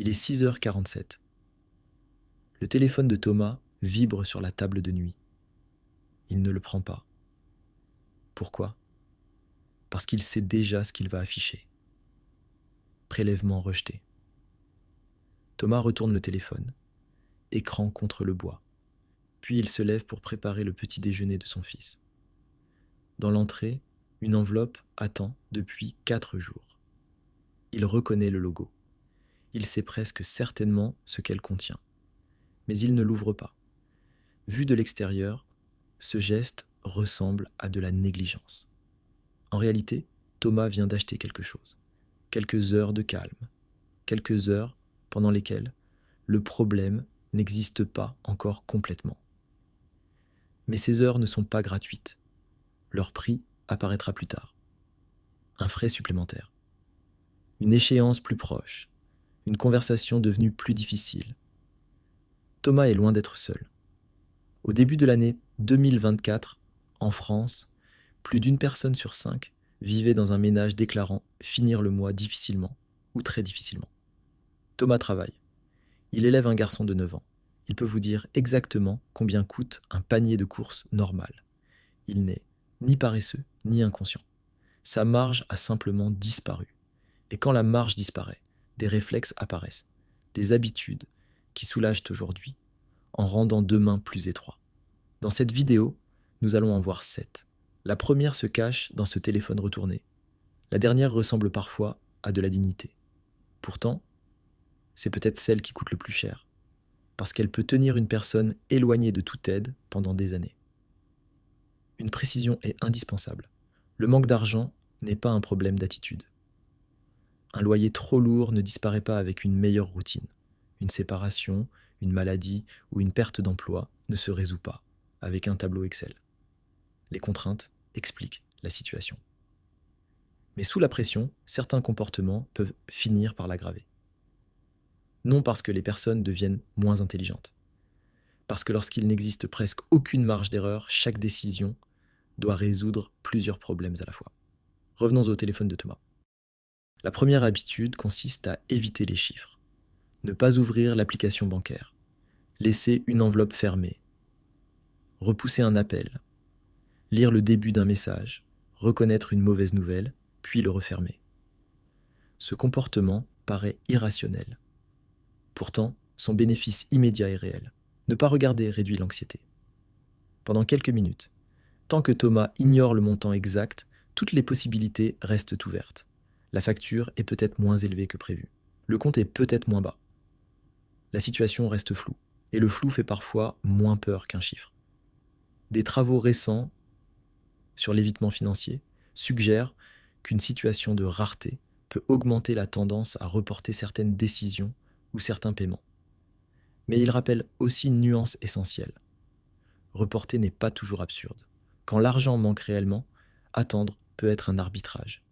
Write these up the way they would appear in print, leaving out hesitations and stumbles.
Il est 6h47. Le téléphone de Thomas vibre sur la table de nuit. Il ne le prend pas. Pourquoi ? Parce qu'il sait déjà ce qu'il va afficher. Prélèvement rejeté. Thomas retourne le téléphone, écran contre le bois. Puis il se lève pour préparer le petit déjeuner de son fils. Dans l'entrée, une enveloppe attend depuis 4 jours. Il reconnaît le logo. Il sait presque certainement ce qu'elle contient. Mais il ne l'ouvre pas. Vu de l'extérieur, ce geste ressemble à de la négligence. En réalité, Thomas vient d'acheter quelque chose. Quelques heures de calme. Quelques heures pendant lesquelles le problème n'existe pas encore complètement. Mais ces heures ne sont pas gratuites. Leur prix apparaîtra plus tard. Un frais supplémentaire. Une échéance plus proche. Une conversation devenue plus difficile. Thomas est loin d'être seul. Au début de l'année 2024, en France, plus d'une personne sur 5 vivait dans un ménage déclarant finir le mois difficilement ou très difficilement. Thomas travaille. Il élève un garçon de 9 ans. Il peut vous dire exactement combien coûte un panier de courses normal. Il n'est ni paresseux ni inconscient. Sa marge a simplement disparu. Et quand la marge disparaît, des réflexes apparaissent, des habitudes qui soulagent aujourd'hui en rendant demain plus étroit. Dans cette vidéo, nous allons en voir 7. La première se cache dans ce téléphone retourné. La dernière ressemble parfois à de la dignité. Pourtant, c'est peut-être celle qui coûte le plus cher, parce qu'elle peut tenir une personne éloignée de toute aide pendant des années. Une précision est indispensable. Le manque d'argent n'est pas un problème d'attitude. Un loyer trop lourd ne disparaît pas avec une meilleure routine. Une séparation, une maladie ou une perte d'emploi ne se résout pas avec un tableau Excel. Les contraintes expliquent la situation. Mais sous la pression, certains comportements peuvent finir par l'aggraver. Non parce que les personnes deviennent moins intelligentes. Parce que lorsqu'il n'existe presque aucune marge d'erreur, chaque décision doit résoudre plusieurs problèmes à la fois. Revenons au téléphone de Thomas. La première habitude consiste à éviter les chiffres. Ne pas ouvrir l'application bancaire. Laisser une enveloppe fermée. Repousser un appel. Lire le début d'un message. Reconnaître une mauvaise nouvelle, puis le refermer. Ce comportement paraît irrationnel. Pourtant, son bénéfice immédiat est réel. Ne pas regarder réduit l'anxiété. Pendant quelques minutes, tant que Thomas ignore le montant exact, toutes les possibilités restent ouvertes. La facture est peut-être moins élevée que prévu. Le compte est peut-être moins bas. La situation reste floue, et le flou fait parfois moins peur qu'un chiffre. Des travaux récents sur l'évitement financier suggèrent qu'une situation de rareté peut augmenter la tendance à reporter certaines décisions ou certains paiements. Mais il rappelle aussi une nuance essentielle. Reporter n'est pas toujours absurde. Quand l'argent manque réellement, attendre peut être un arbitrage.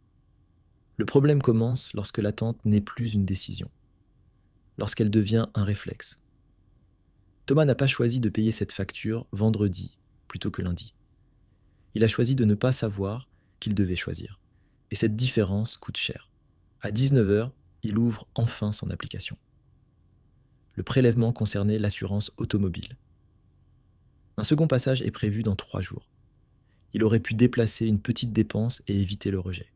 Le problème commence lorsque l'attente n'est plus une décision, lorsqu'elle devient un réflexe. Thomas n'a pas choisi de payer cette facture vendredi plutôt que lundi. Il a choisi de ne pas savoir qu'il devait choisir. Et cette différence coûte cher. À 19h, il ouvre enfin son application. Le prélèvement concernait l'assurance automobile. Un second passage est prévu dans 3 jours. Il aurait pu déplacer une petite dépense et éviter le rejet.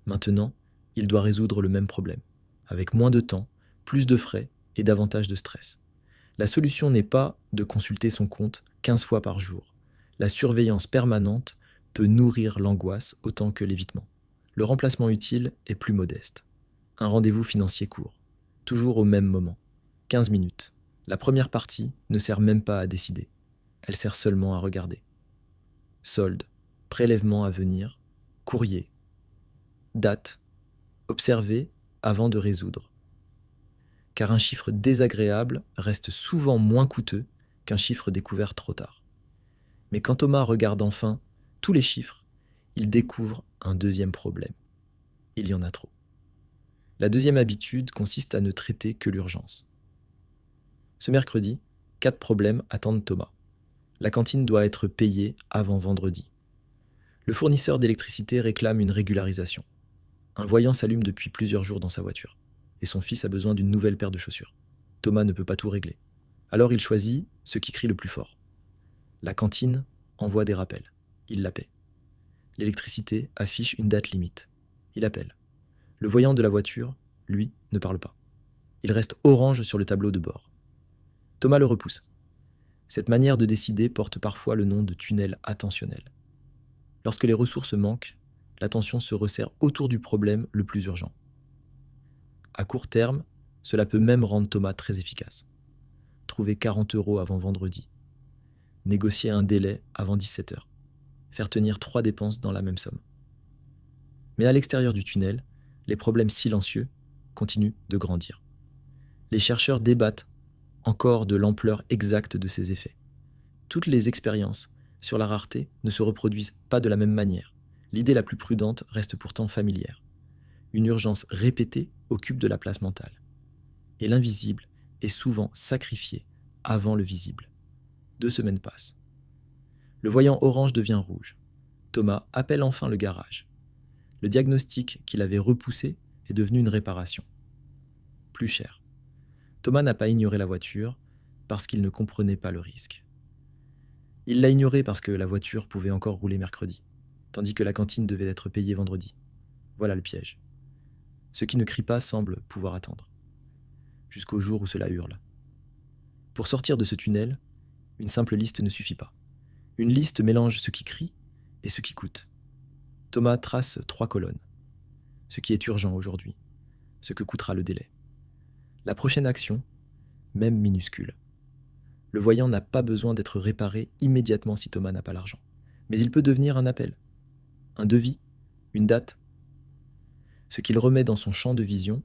Maintenant, il doit résoudre le même problème, avec moins de temps, plus de frais et davantage de stress. La solution n'est pas de consulter son compte 15 fois par jour. La surveillance permanente peut nourrir l'angoisse autant que l'évitement. Le remplacement utile est plus modeste. Un rendez-vous financier court, toujours au même moment, 15 minutes. La première partie ne sert même pas à décider. Elle sert seulement à regarder. Solde, prélèvement à venir, courrier, date, observer avant de résoudre. Car un chiffre désagréable reste souvent moins coûteux qu'un chiffre découvert trop tard. Mais quand Thomas regarde enfin tous les chiffres, il découvre un deuxième problème. Il y en a trop. La deuxième habitude consiste à ne traiter que l'urgence. Ce mercredi, 4 problèmes attendent Thomas. La cantine doit être payée avant vendredi. Le fournisseur d'électricité réclame une régularisation. Un voyant s'allume depuis plusieurs jours dans sa voiture. et son fils a besoin d'une nouvelle paire de chaussures. Thomas ne peut pas tout régler. Alors il choisit ce qui crie le plus fort. La cantine envoie des rappels. Il la paie. L'électricité affiche une date limite. Il appelle. Le voyant de la voiture, lui, ne parle pas. Il reste orange sur le tableau de bord. Thomas le repousse. Cette manière de décider porte parfois le nom de tunnel attentionnel. Lorsque les ressources manquent, l'attention se resserre autour du problème le plus urgent. À court terme, cela peut même rendre Thomas très efficace. Trouver 40 € avant vendredi. Négocier un délai avant 17 heures. Faire tenir 3 dépenses dans la même somme. Mais à l'extérieur du tunnel, les problèmes silencieux continuent de grandir. Les chercheurs débattent encore de l'ampleur exacte de ces effets. Toutes les expériences sur la rareté ne se reproduisent pas de la même manière. L'idée la plus prudente reste pourtant familière. Une urgence répétée occupe de la place mentale. Et l'invisible est souvent sacrifié avant le visible. 2 semaines passent. Le voyant orange devient rouge. Thomas appelle enfin le garage. Le diagnostic qu'il avait repoussé est devenu une réparation. Plus cher. Thomas n'a pas ignoré la voiture parce qu'il ne comprenait pas le risque. Il l'a ignoré parce que la voiture pouvait encore rouler mercredi, tandis que la cantine devait être payée vendredi. Voilà le piège. Ce qui ne crie pas semble pouvoir attendre. Jusqu'au jour où cela hurle. Pour sortir de ce tunnel, une simple liste ne suffit pas. Une liste mélange ce qui crie et ce qui coûte. Thomas trace 3 colonnes. Ce qui est urgent aujourd'hui. Ce que coûtera le délai. La prochaine action, même minuscule. Le voyant n'a pas besoin d'être réparé immédiatement si Thomas n'a pas l'argent. Mais il peut devenir un appel, un devis, une date. Ce qu'il remet dans son champ de vision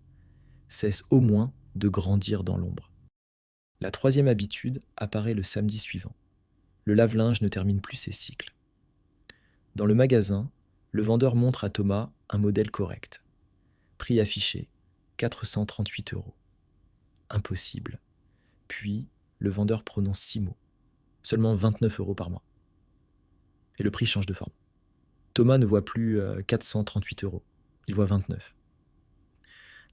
cesse au moins de grandir dans l'ombre. La 3e habitude apparaît le samedi suivant. Le lave-linge ne termine plus ses cycles. Dans le magasin, le vendeur montre à Thomas un modèle correct. Prix affiché, 438 €. Impossible. Puis, le vendeur prononce 6 mots. Seulement 29 € par mois. Et le prix change de forme. Thomas ne voit plus 438 €. Il voit 29.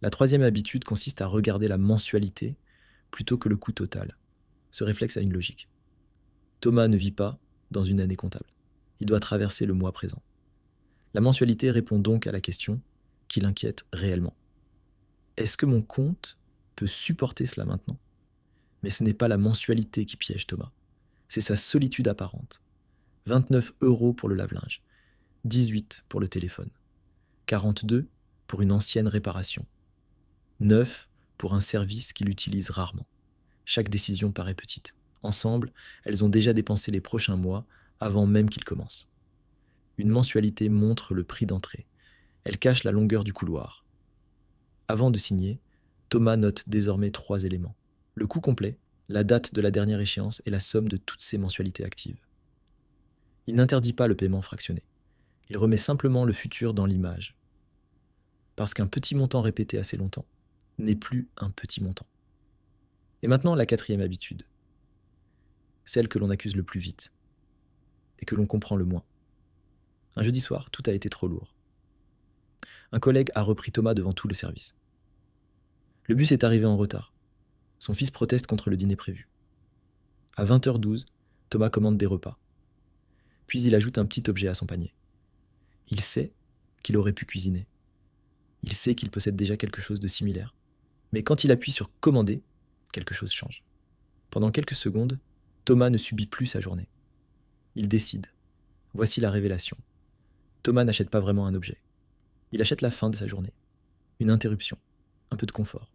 La 3e habitude consiste à regarder la mensualité plutôt que le coût total. Ce réflexe a une logique. Thomas ne vit pas dans une année comptable. Il doit traverser le mois présent. La mensualité répond donc à la question qui l'inquiète réellement. Est-ce que mon compte peut supporter cela maintenant? Mais ce n'est pas la mensualité qui piège Thomas. C'est sa solitude apparente. 29 € pour le lave-linge, 18 pour le téléphone, 42 pour une ancienne réparation, 9 pour un service qu'il utilise rarement. Chaque décision paraît petite. Ensemble, elles ont déjà dépensé les prochains mois avant même qu'ils commencent. Une mensualité montre le prix d'entrée. Elle cache la longueur du couloir. Avant de signer, Thomas note désormais 3 éléments. Le coût complet, la date de la dernière échéance et la somme de toutes ses mensualités actives. Il n'interdit pas le paiement fractionné. Il remet simplement le futur dans l'image. Parce qu'un petit montant répété assez longtemps n'est plus un petit montant. Et maintenant, la 4e habitude. Celle que l'on accuse le plus vite et que l'on comprend le moins. Un jeudi soir, tout a été trop lourd. Un collègue a repris Thomas devant tout le service. Le bus est arrivé en retard. Son fils proteste contre le dîner prévu. À 20h12, Thomas commande des repas. Puis il ajoute un petit objet à son panier. Il sait qu'il aurait pu cuisiner. Il sait qu'il possède déjà quelque chose de similaire. Mais quand il appuie sur commander, quelque chose change. Pendant quelques secondes, Thomas ne subit plus sa journée. Il décide. Voici la révélation. Thomas n'achète pas vraiment un objet. Il achète la fin de sa journée. Une interruption. Un peu de confort.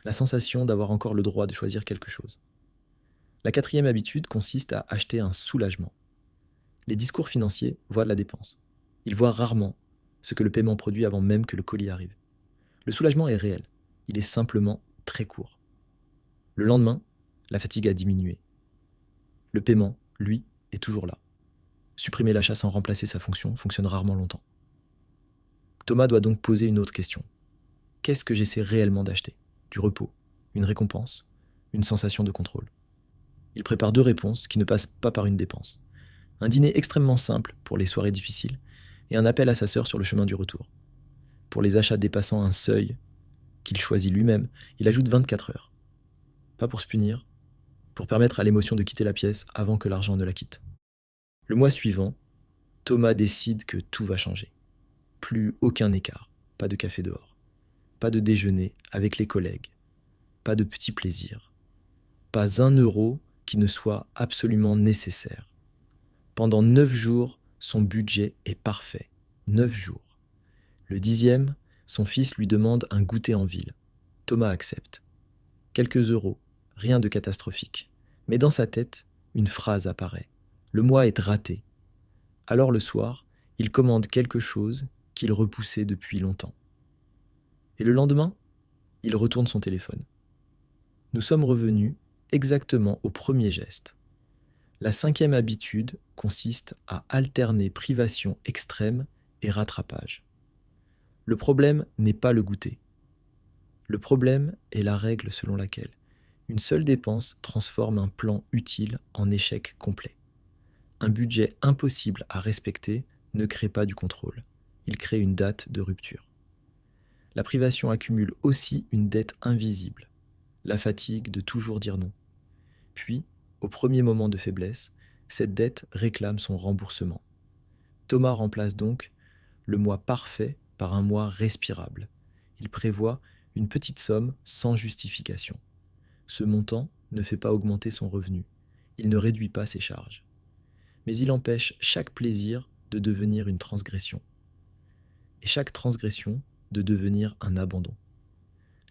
La sensation d'avoir encore le droit de choisir quelque chose. La 4e habitude consiste à acheter un soulagement. Les discours financiers voient de la dépense. Ils voient rarement ce que le paiement produit avant même que le colis arrive. Le soulagement est réel. Il est simplement très court. Le lendemain, la fatigue a diminué. Le paiement, lui, est toujours là. Supprimer l'achat sans remplacer sa fonction fonctionne rarement longtemps. Thomas doit donc poser une autre question. Qu'est-ce que j'essaie réellement d'acheter? Du repos, une récompense, une sensation de contrôle. Il prépare 2 réponses qui ne passent pas par une dépense. Un dîner extrêmement simple pour les soirées difficiles et un appel à sa sœur sur le chemin du retour. Pour les achats dépassant un seuil qu'il choisit lui-même, il ajoute 24 heures. Pas pour se punir, pour permettre à l'émotion de quitter la pièce avant que l'argent ne la quitte. Le mois suivant, Thomas décide que tout va changer. Plus aucun écart, pas de café dehors, pas de déjeuner avec les collègues, pas de petits plaisirs, pas 1 euro qui ne soit absolument nécessaire. Pendant 9 jours, son budget est parfait. 9 jours. Le 10e, son fils lui demande un goûter en ville. Thomas accepte. Quelques euros, rien de catastrophique. Mais dans sa tête, une phrase apparaît. Le mois est raté. Alors le soir, il commande quelque chose qu'il repoussait depuis longtemps. Et le lendemain, il retourne son téléphone. Nous sommes revenus exactement au premier geste. La 5e habitude consiste à alterner privation extrême et rattrapage. Le problème n'est pas le goûter. Le problème est la règle selon laquelle une seule dépense transforme un plan utile en échec complet. Un budget impossible à respecter ne crée pas du contrôle. Il crée une date de rupture. La privation accumule aussi une dette invisible, la fatigue de toujours dire non. Puis, au premier moment de faiblesse, cette dette réclame son remboursement. Thomas remplace donc le mois parfait par un mois respirable. Il prévoit une petite somme sans justification. Ce montant ne fait pas augmenter son revenu. Il ne réduit pas ses charges. Mais il empêche chaque plaisir de devenir une transgression. Et chaque transgression de devenir un abandon.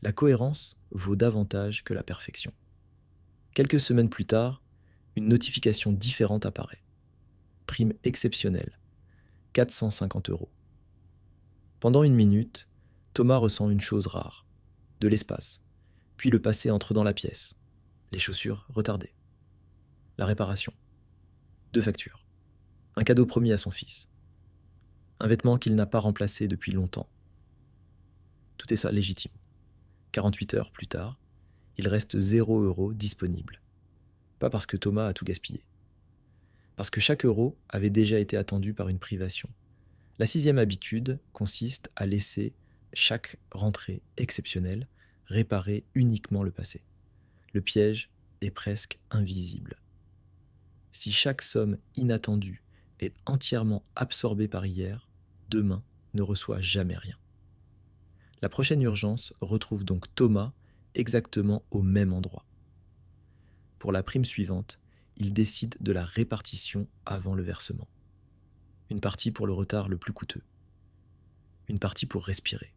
La cohérence vaut davantage que la perfection. Quelques semaines plus tard, une notification différente apparaît. Prime exceptionnelle, 450 euros. Pendant 1 minute, Thomas ressent une chose rare, de l'espace, puis le passé entre dans la pièce, les chaussures retardées. La réparation, 2 factures, un cadeau promis à son fils, un vêtement qu'il n'a pas remplacé depuis longtemps. Tout est ça légitime. 48 heures plus tard, il reste 0 euro disponible. Pas parce que Thomas a tout gaspillé. Parce que chaque euro avait déjà été attendu par une privation. La 6e habitude consiste à laisser chaque rentrée exceptionnelle réparer uniquement le passé. Le piège est presque invisible. Si chaque somme inattendue est entièrement absorbée par hier, demain ne reçoit jamais rien. La prochaine urgence retrouve donc Thomas exactement au même endroit. Pour la prime suivante, il décide de la répartition avant le versement. Une partie pour le retard le plus coûteux. Une partie pour respirer.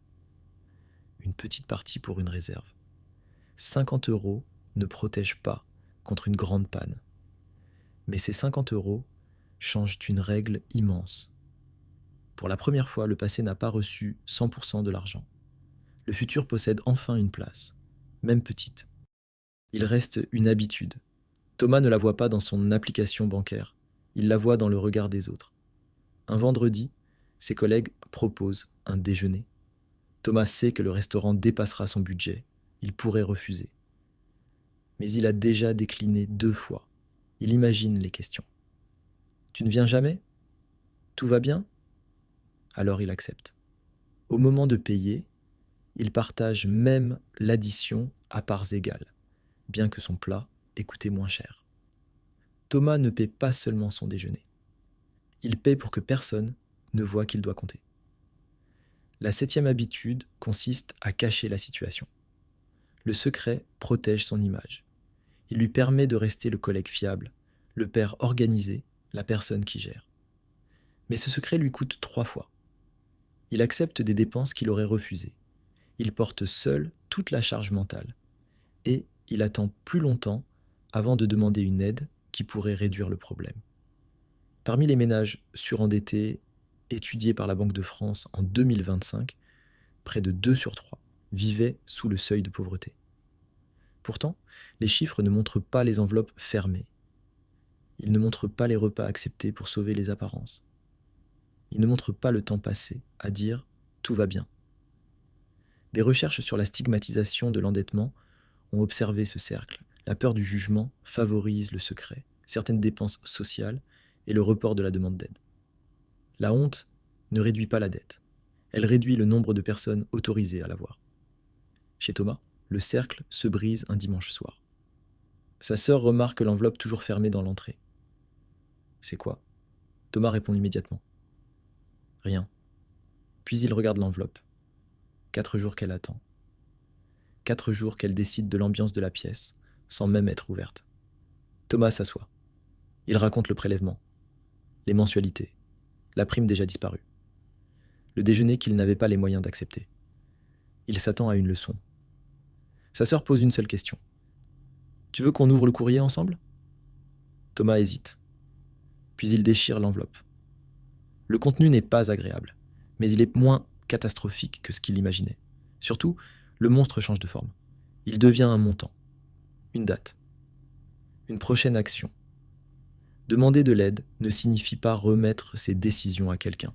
Une petite partie pour une réserve. 50 euros ne protègent pas contre une grande panne. Mais ces 50 euros changent une règle immense. Pour la première fois, le passé n'a pas reçu 100% de l'argent. Le futur possède enfin une place, même petite. Il reste une habitude. Thomas ne la voit pas dans son application bancaire, il la voit dans le regard des autres. Un vendredi, ses collègues proposent un déjeuner. Thomas sait que le restaurant dépassera son budget, il pourrait refuser. Mais il a déjà décliné 2 fois. Il imagine les questions. Tu ne viens jamais ? Tout va bien ? Alors il accepte. Au moment de payer, il partage même l'addition à parts égales, bien que son plat ait coûté moins cher. Thomas ne paie pas seulement son déjeuner. Il paie pour que personne ne voie qu'il doit compter. La 7e habitude consiste à cacher la situation. Le secret protège son image. Il lui permet de rester le collègue fiable, le père organisé, la personne qui gère. Mais ce secret lui coûte 3 fois. Il accepte des dépenses qu'il aurait refusées. Il porte seul toute la charge mentale. Et il attend plus longtemps avant de demander une aide qui pourrait réduire le problème. Parmi les ménages surendettés étudiés par la Banque de France en 2025, près de 2 sur 3 vivaient sous le seuil de pauvreté. Pourtant, les chiffres ne montrent pas les enveloppes fermées. Ils ne montrent pas les repas acceptés pour sauver les apparences. Ils ne montrent pas le temps passé à dire « tout va bien ». Des recherches sur la stigmatisation de l'endettement ont observé ce cercle. La peur du jugement favorise le secret, certaines dépenses sociales et le report de la demande d'aide. La honte ne réduit pas la dette. Elle réduit le nombre de personnes autorisées à l'avoir. Chez Thomas, le cercle se brise un dimanche soir. Sa sœur remarque l'enveloppe toujours fermée dans l'entrée. C'est quoi? Thomas répond immédiatement. Rien. Puis il regarde l'enveloppe. 4 jours qu'elle attend. 4 jours qu'elle décide de l'ambiance de la pièce, sans même être ouverte. Thomas s'assoit. Il raconte le prélèvement, les mensualités, la prime déjà disparue, le déjeuner qu'il n'avait pas les moyens d'accepter. Il s'attend à une leçon. Sa sœur pose une seule question. Tu veux qu'on ouvre le courrier ensemble? Thomas hésite. Puis il déchire l'enveloppe. Le contenu n'est pas agréable, mais il est moins catastrophique que ce qu'il imaginait. Surtout, le monstre change de forme. Il devient un montant, une date, une prochaine action. Demander de l'aide ne signifie pas remettre ses décisions à quelqu'un.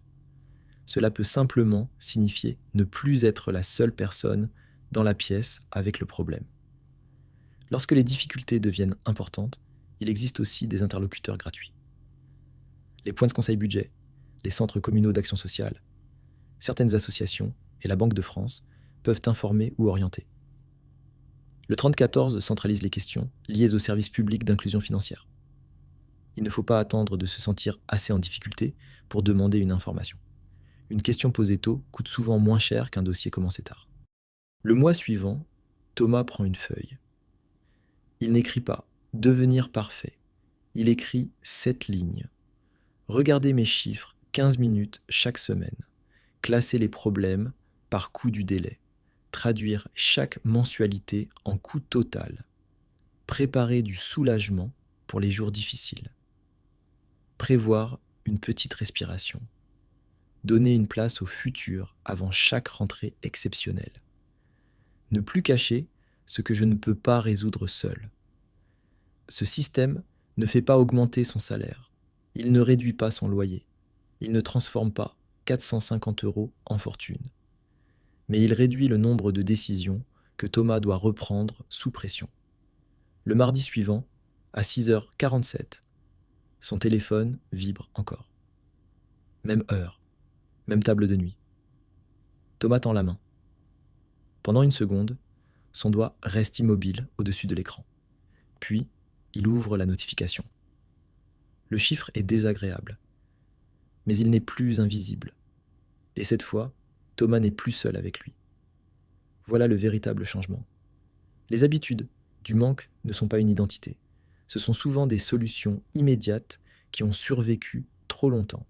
Cela peut simplement signifier ne plus être la seule personne dans la pièce avec le problème. Lorsque les difficultés deviennent importantes, il existe aussi des interlocuteurs gratuits. Les points de conseil budget, les centres communaux d'action sociale, certaines associations et la Banque de France peuvent informer ou orienter. Le 3014 centralise les questions liées au service public d'inclusion financière. Il ne faut pas attendre de se sentir assez en difficulté pour demander une information. Une question posée tôt coûte souvent moins cher qu'un dossier commencé tard. Le mois suivant, Thomas prend une feuille. Il n'écrit pas « devenir parfait ». Il écrit 7 lignes. Regardez mes chiffres 15 minutes chaque semaine. Classer les problèmes par coût du délai. Traduire chaque mensualité en coût total. Préparer du soulagement pour les jours difficiles. Prévoir une petite respiration. Donner une place au futur avant chaque rentrée exceptionnelle. Ne plus cacher ce que je ne peux pas résoudre seul. Ce système ne fait pas augmenter son salaire. Il ne réduit pas son loyer. Il ne transforme pas 450 € en fortune. Mais il réduit le nombre de décisions que Thomas doit reprendre sous pression. Le mardi suivant, à 6h47, son téléphone vibre encore. Même heure, même table de nuit. Thomas tend la main. Pendant une seconde, son doigt reste immobile au-dessus de l'écran. Puis, il ouvre la notification. Le chiffre est désagréable, mais il n'est plus invisible. Et cette fois, Thomas n'est plus seul avec lui. Voilà le véritable changement. Les habitudes du manque ne sont pas une identité. Ce sont souvent des solutions immédiates qui ont survécu trop longtemps.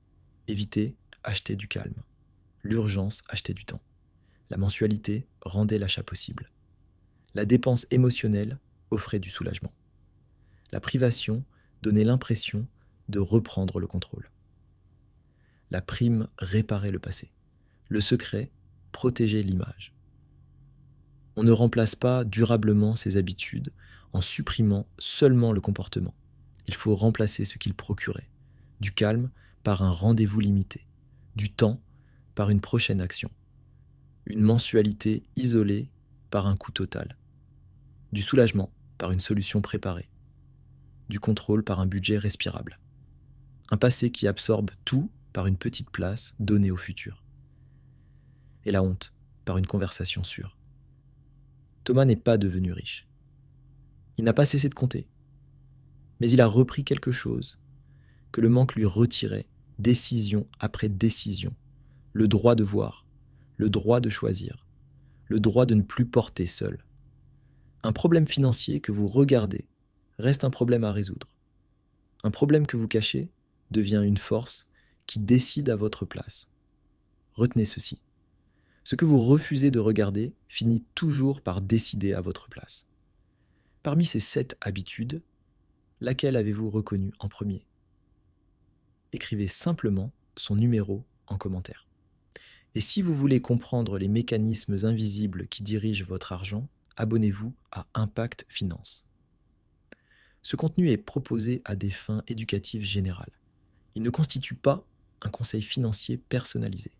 Éviter, acheter du calme. L'urgence, acheter du temps. La mensualité rendait l'achat possible. La dépense émotionnelle offrait du soulagement. La privation donnait l'impression de reprendre le contrôle. La prime réparait le passé. Le secret protégeait l'image. On ne remplace pas durablement ses habitudes en supprimant seulement le comportement. Il faut remplacer ce qu'il procurait. Du calme par un rendez-vous limité. Du temps par une prochaine action. Une mensualité isolée par un coût total. Du soulagement par une solution préparée. Du contrôle par un budget respirable. Un passé qui absorbe tout par une petite place donnée au futur. Et la honte par une conversation sûre. Thomas n'est pas devenu riche. Il n'a pas cessé de compter. Mais il a repris quelque chose que le manque lui retirait, décision après décision. Le droit de voir, le droit de choisir, le droit de ne plus porter seul. Un problème financier que vous regardez reste un problème à résoudre. Un problème que vous cachez devient une force qui décide à votre place. Retenez ceci. Ce que vous refusez de regarder finit toujours par décider à votre place. Parmi ces 7 habitudes, laquelle avez-vous reconnue en premier? Écrivez simplement son numéro en commentaire. Et si vous voulez comprendre les mécanismes invisibles qui dirigent votre argent, abonnez-vous à Impact Finance. Ce contenu est proposé à des fins éducatives générales. Il ne constitue pas un conseil financier personnalisé.